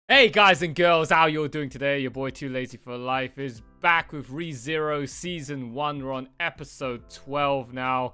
Hey guys and girls, how you all doing today? Your boy Too Lazy for Life is back with ReZero Season 1. We're on episode 12 now.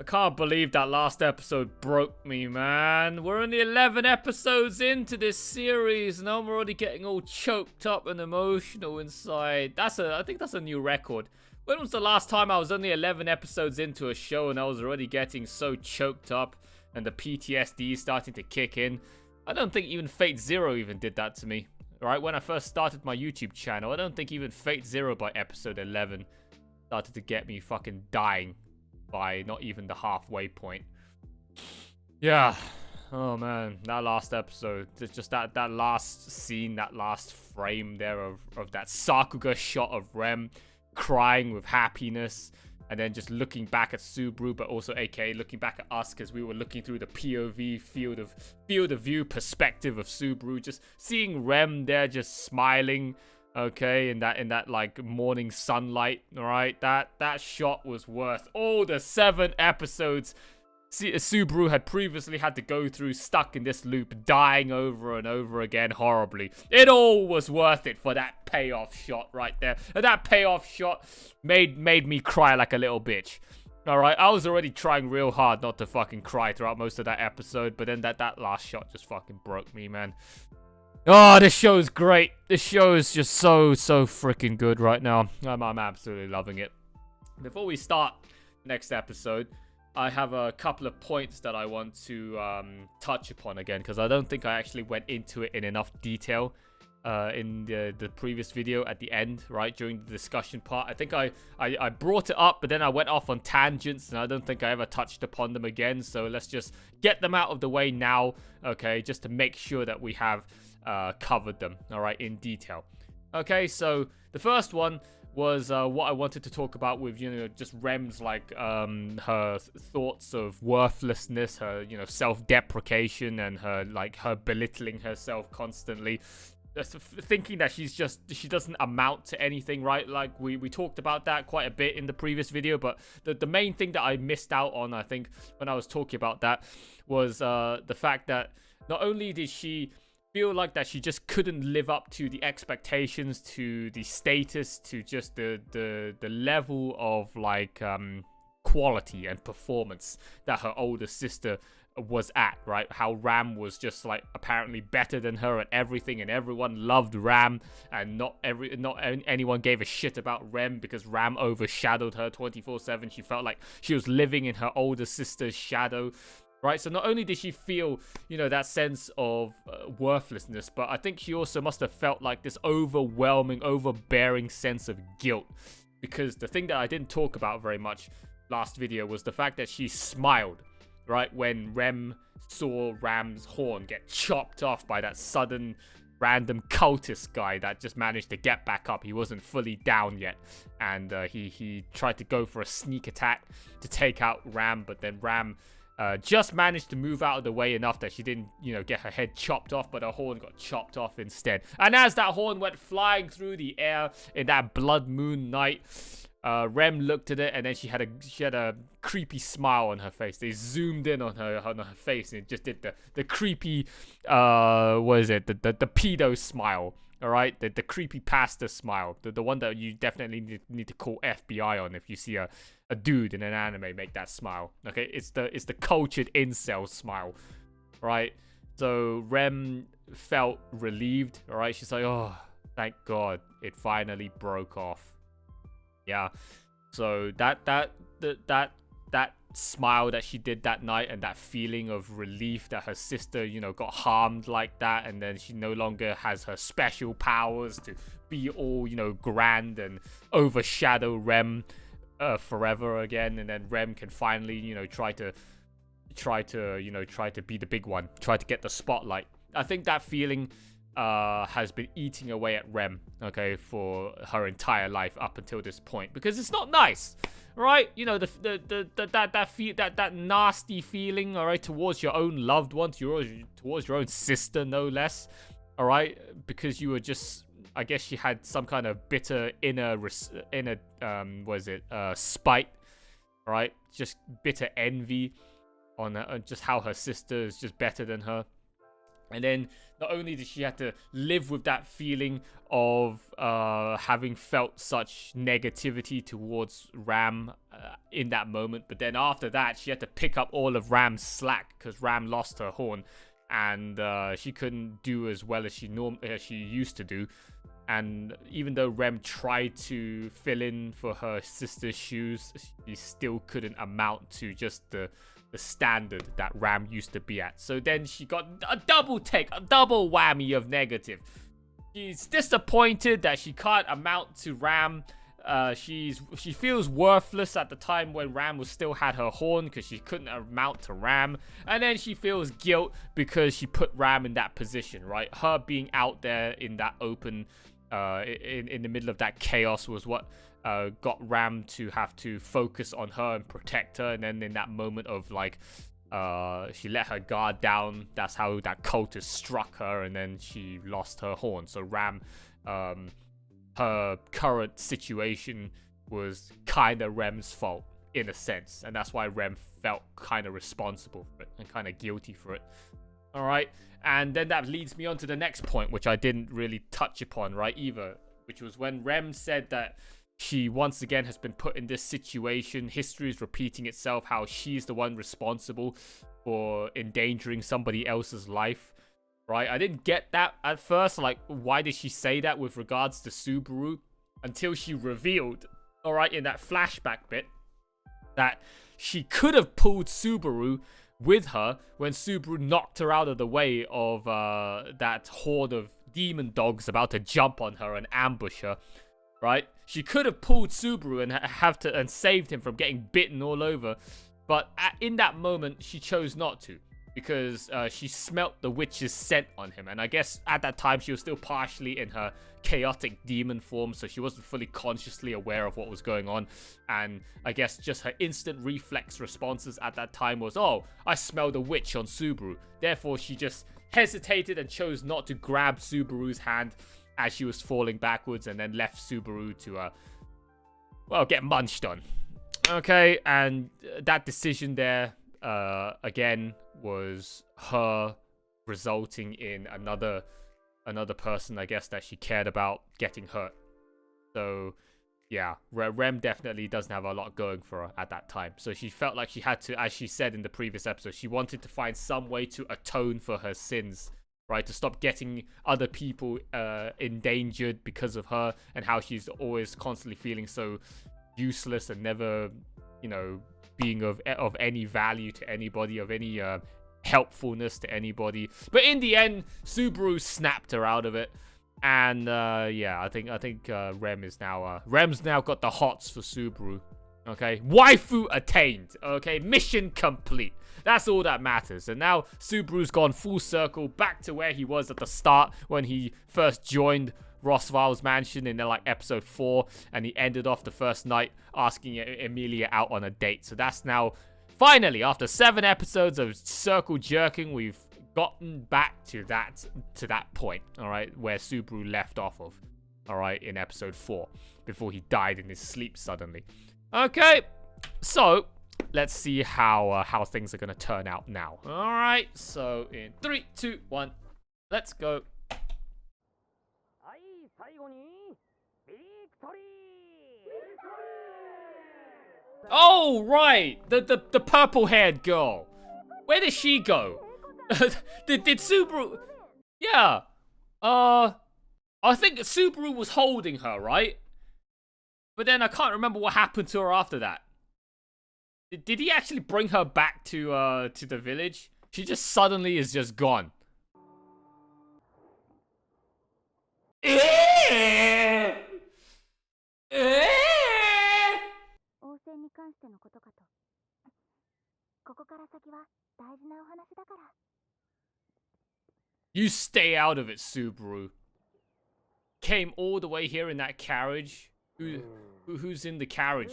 I can't believe that last episode broke me, man. We're only 11 episodes into this series and I'm already getting all choked up and emotional inside. I think that's a new record. When was the last time I was only 11 episodes into a show and I was already getting so choked up and the PTSD is starting to kick in? I don't think even Fate Zero even did that to me. Right, when I first started my YouTube channel, I don't think even Fate Zero by episode 11 started to get me fucking dying by not even the halfway point. Yeah. Oh man, that last episode, just that last scene, that last frame there of that Sakuga shot of Rem crying with happiness. And then just looking back at Subaru, but also aka looking back at us because we were looking through the POV field of view perspective of Subaru, just seeing Rem there just smiling, okay, in that like morning sunlight. All right, that shot was worth all the 7 episodes Subaru had previously had to go through, stuck in this loop, dying over and over again horribly. It all was worth it for that payoff shot right there. And that payoff shot made me cry like a little bitch. Alright, I was already trying real hard not to fucking cry throughout most of that episode, but then that last shot just fucking broke me, man. Oh, this show is great. This show is just so freaking good right now. I'm absolutely loving it. Before we start next episode, I have a couple of points that I want to touch upon again, because I don't think I actually went into it in enough detail in the previous video at the end, right, during the discussion part. I think I brought it up, but then I went off on tangents, and I don't think I ever touched upon them again. So let's just get them out of the way now, okay, just to make sure that we have covered them, all right, in detail. Okay, so the first one was what I wanted to talk about with, just Rem's, like, her thoughts of worthlessness, her, self-deprecation, and her belittling herself constantly. Thinking that she doesn't amount to anything, right? Like, we talked about that quite a bit in the previous video, but the main thing that I missed out on, I think, when I was talking about that, was the fact that not only did she feel like that she just couldn't live up to the expectations, to the status, to just the level of like quality and performance that her older sister was at, right? How Ram was just like apparently better than her at everything, and everyone loved Ram, and not anyone gave a shit about Rem because Ram overshadowed her 24/7. She felt like she was living in her older sister's shadow. Right, so not only did she feel, that sense of worthlessness, but I think she also must have felt like this overwhelming, overbearing sense of guilt. Because the thing that I didn't talk about very much last video was the fact that she smiled, right, when Rem saw Ram's horn get chopped off by that sudden random cultist guy that just managed to get back up. He wasn't fully down yet, and he tried to go for a sneak attack to take out Ram, but then Ram just managed to move out of the way enough that she didn't, get her head chopped off, but her horn got chopped off instead. And as that horn went flying through the air in that blood moon night, Rem looked at it, and then she had a creepy smile on her face. They zoomed in on her face, and it just did the creepy, what is it? The pedo smile. All right, the creepy pasta smile, the one that you definitely need to call FBI on if you see a dude in an anime make that smile. Okay, it's the cultured incel smile, right? So Rem felt relieved. All right, she's like, oh, thank God, it finally broke off. Yeah, so that smile that she did that night, and that feeling of relief that her sister, got harmed like that, and then she no longer has her special powers to be all, grand and overshadow Rem forever again, and then Rem can finally, try to be the big one, try to get the spotlight. I think that feeling has been eating away at Rem, okay, for her entire life up until this point, because it's not nice, right? That nasty feeling, all right, towards your own loved one, towards your own sister, no less, all right, because you were just, I guess she had some kind of bitter inner spite, all right, just bitter envy on just how her sister is just better than her. And then not only did she have to live with that feeling of having felt such negativity towards Ram in that moment, but then after that, she had to pick up all of Ram's slack because Ram lost her horn, and she couldn't do as well as she used to do. And even though Rem tried to fill in for her sister's shoes, she still couldn't amount to just the standard that Ram used to be at. So then she got a double whammy of negative. She's disappointed that she can't amount to Ram. She feels worthless at the time when Ram still had her horn because she couldn't amount to Ram. And then she feels guilt because she put Ram in that position, right? Her being out there in that open, in the middle of that chaos was what got Ram to have to focus on her and protect her. And then in that moment of like, she let her guard down. That's how that cultist struck her, and then she lost her horn. So Ram, her current situation was kind of Rem's fault in a sense, and that's why Rem felt kind of responsible for it and kind of guilty for it. All right, and then that leads me on to the next point, which I didn't really touch upon, right, either, which was when Rem said that she once again has been put in this situation. History is repeating itself, how she's the one responsible for endangering somebody else's life, right? I didn't get that at first. Like, why did she say that with regards to Subaru? Until she revealed, all right, in that flashback bit, that she could have pulled Subaru with her when Subaru knocked her out of the way of that horde of demon dogs about to jump on her and ambush her. Right? She could have pulled Subaru and saved him from getting bitten all over, but in that moment she chose not to because she smelt the witch's scent on him, and I guess at that time she was still partially in her chaotic demon form, so she wasn't fully consciously aware of what was going on. And I guess just her instant reflex responses at that time was, oh, I smelled a witch on Subaru. Therefore she just hesitated and chose not to grab Subaru's hand as she was falling backwards, and then left Subaru to, well, get munched on. Okay, and that decision there, again, was her resulting in another person, I guess, that she cared about getting hurt. So, yeah, Rem definitely doesn't have a lot going for her at that time. So she felt like she had to, as she said in the previous episode, she wanted to find some way to atone for her sins, right, to stop getting other people endangered because of her, and how she's always constantly feeling so useless and never, you know, being of any value to anybody, of any helpfulness to anybody. But in the end, Subaru snapped her out of it, and yeah, I think Rem's now got the hots for Subaru. Okay, waifu attained. Okay, mission complete. That's all that matters. And now Subaru's gone full circle back to where he was at the start when he first joined Rosval's mansion in like episode 4, and he ended off the first night asking Emilia out on a date. So that's now finally, after 7 episodes of circle jerking, we've gotten back to that point, all right, where Subaru left off of, all right, in episode 4, before he died in his sleep suddenly. Okay, so let's see how things are gonna turn out now. All right, so in 3, 2, 1, let's go. Oh right, the purple-haired girl. Where did she go? did Subaru? Yeah. I think Subaru was holding her, right? But then I can't remember what happened to her after that. Did he actually bring her back to the village? She just suddenly is just gone. You stay out of it, Subaru. Came all the way here in that carriage. Who's in the carriage?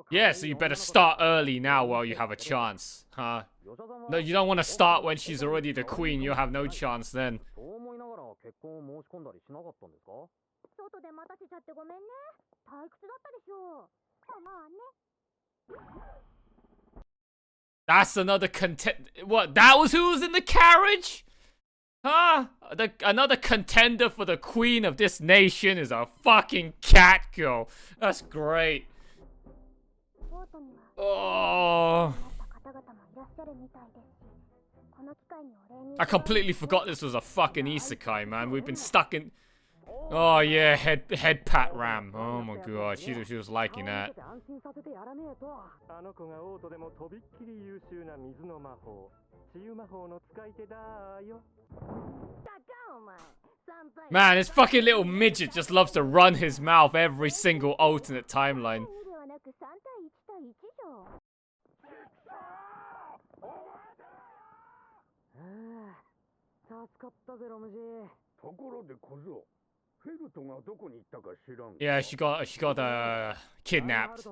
Yeah, so you better start early now while you have a chance, huh? No, you don't want to start when she's already the queen. You'll have no chance then. That's another What? That was who was in the carriage? Huh? Another contender for the queen of this nation is a fucking cat girl. That's great. Oh. I completely forgot this was a fucking isekai, man. We've been stuck in... Oh yeah, head pat ram. Oh my god, she was liking that. Man, this fucking little midget just loves to run his mouth every single alternate timeline. Yeah, she got kidnapped.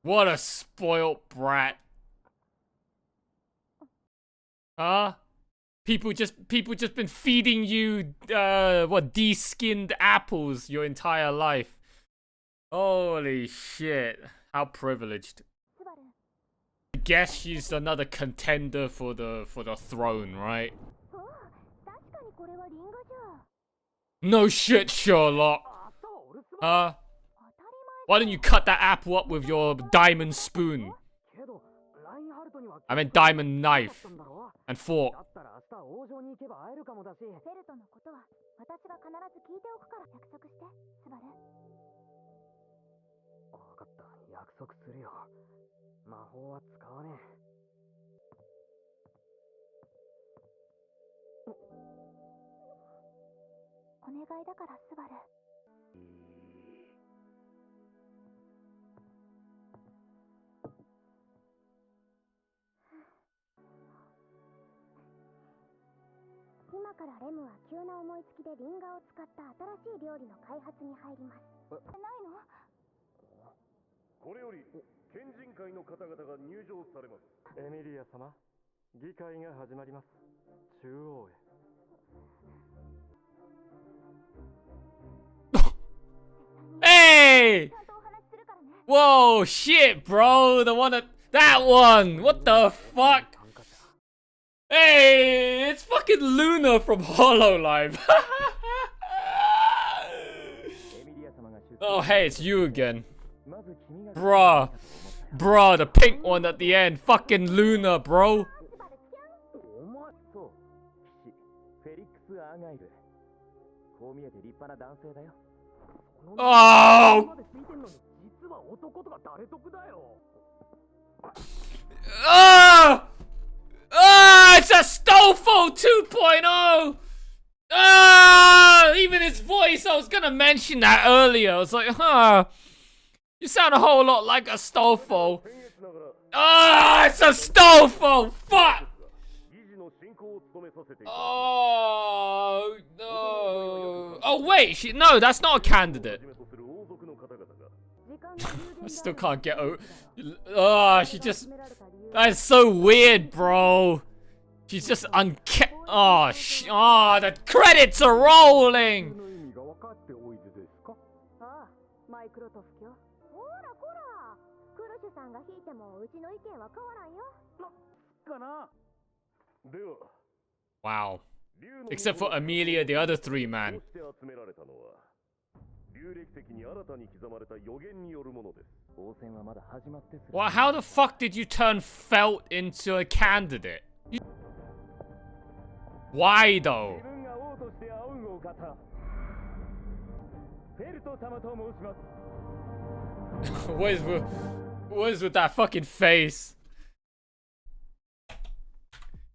What a spoilt brat. Huh? People just been feeding you de-skinned apples your entire life. Holy shit. How privileged. I guess she's another contender for the throne, right? No shit, Sherlock. Huh? Why don't you cut that apple up with your diamond spoon? I meant diamond knife and fork. Hey! Whoa, shit, bro. The one that one. What the fuck? Hey, it's fucking Luna from HoloLive. Oh, hey, it's you again. Bruh. Bruh, the pink one at the end. Fucking Luna, bro. Oh! Ah! Ah! It's a Stofo 2.0! Ah! Even his voice, I was gonna mention that earlier. I was like, huh. You sound a whole lot like a Stofo. Ah! It's a Stofo! Fuck! Oh, no. Oh, wait. No, that's not a candidate. I still can't get over. Oh, she just. That's so weird, bro. She's just Oh, the credits are rolling. Wow. Except for Amelia, the other three, man. Well, how the fuck did you turn Felt into a candidate? Why though? What is with that fucking face?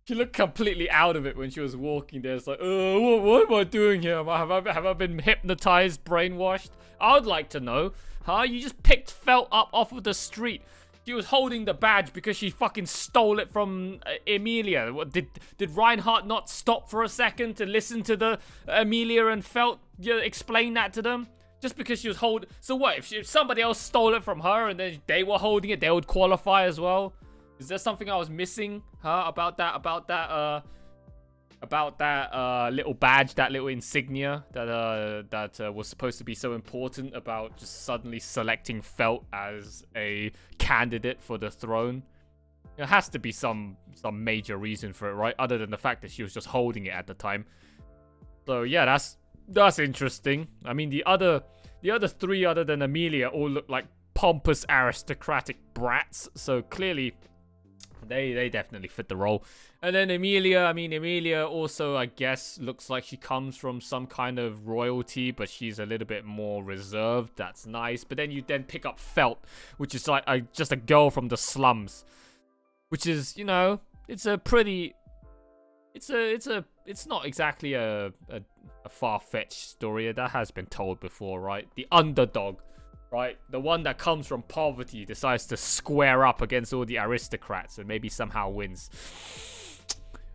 She looked completely out of it when she was walking there. It's like, what am I doing here? Have I been hypnotized, brainwashed? I would like to know. Huh? You just picked Felt up off of the street. She was holding the badge because she fucking stole it from Emilia. What, did Reinhardt not stop for a second to listen to the Emilia and Felt explain that to them? Just because she was holding... So what, if somebody else stole it from her and then they were holding it, they would qualify as well? Is there something I was missing, about that little badge, that little insignia that was supposed to be so important about just suddenly selecting Felt as a candidate for the throne? There has to be some major reason for it, right? Other than the fact that she was just holding it at the time. So yeah, that's interesting. I mean, the other three, other than Emilia, all look like pompous aristocratic brats. So clearly, they definitely fit the role. And then Emilia also, I guess, looks like she comes from some kind of royalty, but she's a little bit more reserved. That's nice. But then you pick up Felt, which is like just a girl from the slums, which is, you know, it's a pretty... It's not exactly a far-fetched story. That has been told before, right? The underdog, right? The one that comes from poverty decides to square up against all the aristocrats and maybe somehow wins.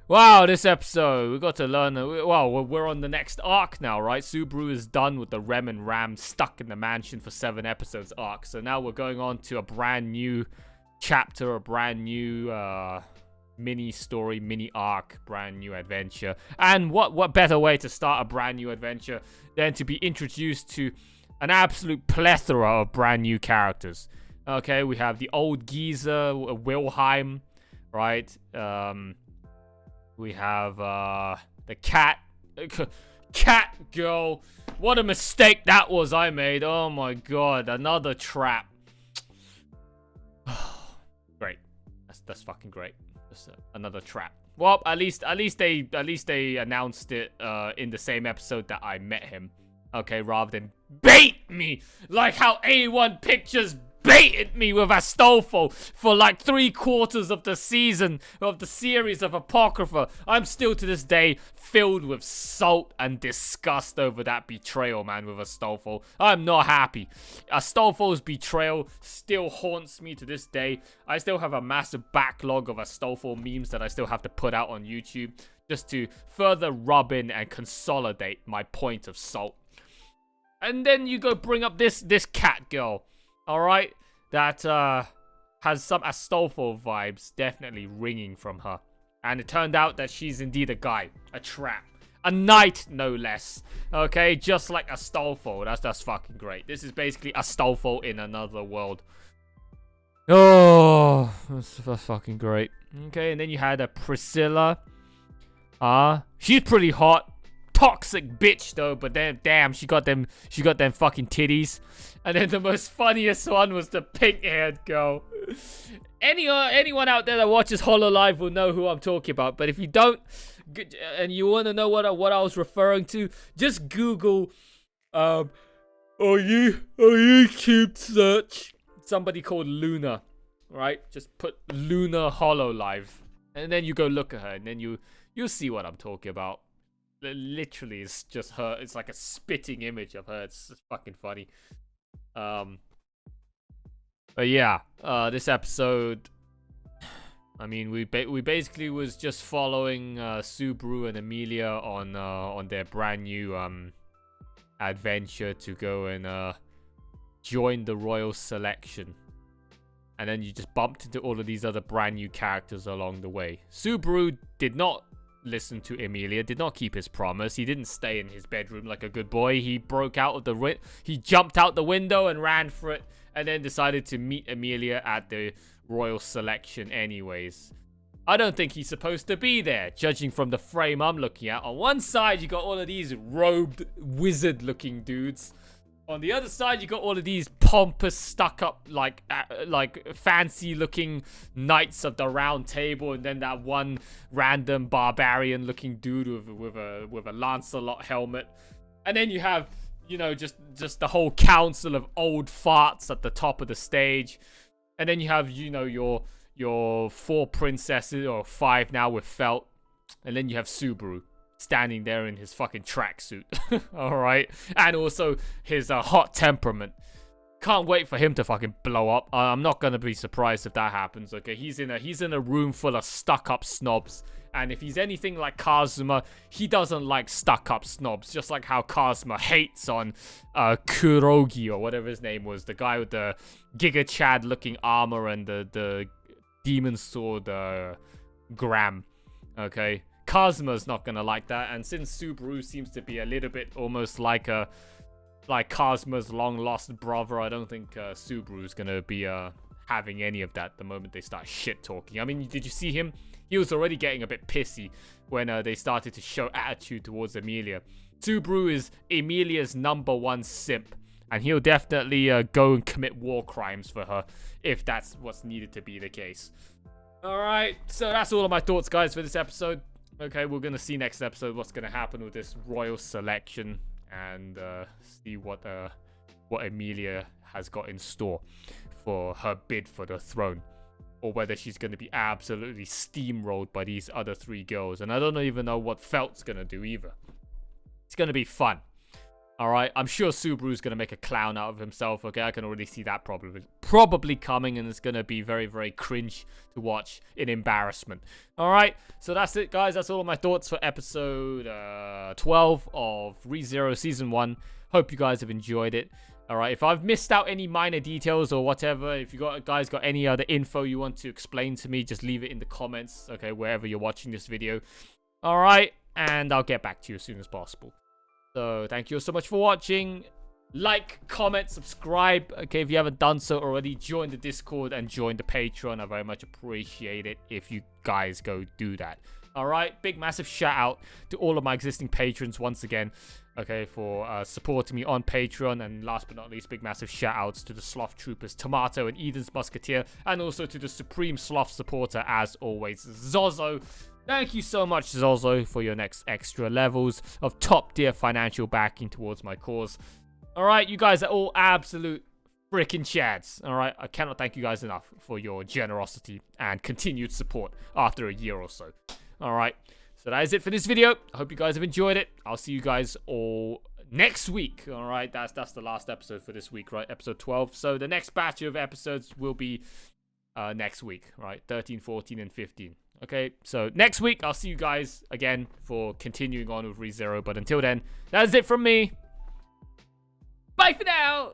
Wow, this episode, we got to learn... Well, we're on the next arc now, right? Subaru is done with the Rem and Ram stuck in the mansion for 7 episodes arc. So now we're going on to a brand new chapter, a brand new... mini story, mini arc, brand new adventure. And what better way to start a brand new adventure than to be introduced to an absolute plethora of brand new characters. Okay, we have the old geezer, Wilhelm, right? We have the cat girl. What a mistake that was I made. Oh my god, another trap. Great. That's fucking great. Another trap. Well, at least they announced it in the same episode that I met him. Okay, rather than bait me like how A1 Pictures baited me with Astolfo for like 3/4 of the season of the series of Apocrypha. I'm still to this day filled with salt and disgust over that betrayal, man, with Astolfo. I'm not happy. Astolfo's betrayal still haunts me to this day. I still have a massive backlog of Astolfo memes that I still have to put out on YouTube just to further rub in and consolidate my point of salt. And then you go bring up this cat girl. Alright, that has some Astolfo vibes definitely ringing from her. And it turned out that she's indeed a guy, a trap, a knight no less. Okay, just like Astolfo. That's fucking great. This is basically Astolfo in another world. Oh, that's fucking great. Okay, and then you had a Priscilla. She's pretty hot. Toxic bitch though, but then damn, she got them fucking titties. And then the most funniest one was the pink-haired girl. Anyone out there that watches HoloLive will know who I'm talking about. But if you don't, and you want to know what I was referring to, just Google on YouTube search somebody called Luna, right? Just put Luna HoloLive, and then you go look at her, and then you'll see what I'm talking about. Literally, it's just her. It's like a spitting image of her. It's fucking funny. But yeah, this episode, I mean, we basically was just following Subaru and Emilia on their brand new adventure to go and join the royal selection. And then you just bumped into all of these other brand new characters along the way. Subaru did not listen to Emilia, did not keep his promise. He didn't stay in his bedroom like a good boy. He broke out of he jumped out the window and ran for it, and then decided to meet Emilia at the royal selection anyways. I don't think he's supposed to be there, judging from the frame I'm looking at. On one side, you got all of these robed wizard-looking dudes. On the other side, you got all of these pompous, stuck-up, like fancy-looking knights of the Round Table, and then that one random barbarian-looking dude with a Lancelot helmet, and then you have, you know, just the whole council of old farts at the top of the stage, and then you have, you know, your 4 princesses, or 5 now with Felt, and then you have Subaru standing there in his fucking tracksuit. All right, and also his hot temperament. Can't wait for him to fucking blow up. I'm not gonna be surprised if that happens. Okay, he's in a room full of stuck-up snobs, and if he's anything like Kazuma, he doesn't like stuck-up snobs. Just like how Kazuma hates on Kurogi or whatever his name was, the guy with the Giga Chad-looking armor and the demon sword Gram. Okay, Kazuma's not gonna like that, and since Subaru seems to be a little bit almost like Kazuma's long-lost brother, I don't think Subaru's gonna be having any of that the moment they start shit-talking. I mean, did you see him? He was already getting a bit pissy when they started to show attitude towards Emilia. Subaru is Emilia's #1 simp, and he'll definitely go and commit war crimes for her if that's what's needed to be the case. Alright, so that's all of my thoughts, guys, for this episode. Okay, we're gonna see next episode what's gonna happen with this royal selection, and see what Emilia has got in store for her bid for the throne, or whether she's going to be absolutely steamrolled by these other 3 girls. And I don't even know what Felt's going to do either. It's going to be fun. Alright, I'm sure Subaru's going to make a clown out of himself. Okay, I can already see that probably coming, and it's going to be very, very cringe to watch in embarrassment. Alright, so that's it, guys. That's all of my thoughts for episode 12 of ReZero Season 1. Hope you guys have enjoyed it. Alright, if I've missed out any minor details or whatever, if you guys got any other info you want to explain to me, just leave it in the comments, okay, wherever you're watching this video. Alright, and I'll get back to you as soon as possible. So, thank you so much for watching. Like, comment, subscribe. Okay, if you haven't done so already, join the Discord and join the Patreon. I very much appreciate it if you guys go do that. Alright, big massive shout out to all of my existing patrons once again. Okay, for supporting me on Patreon. And last but not least, big massive shout outs to the Sloth Troopers, Tomato and Eden's Musketeer. And also to the Supreme Sloth supporter, as always, Zozo. Thank you so much, Zozo, for your next extra levels of top-tier financial backing towards my cause. Alright, you guys are all absolute freaking chads. Alright, I cannot thank you guys enough for your generosity and continued support after a year or so. Alright, so that is it for this video. I hope you guys have enjoyed it. I'll see you guys all next week. Alright, that's the last episode for this week, right? Episode 12. So the next batch of episodes will be next week, right? 13, 14, and 15. Okay, so next week, I'll see you guys again for continuing on with ReZero. But until then, that is it from me. Bye for now!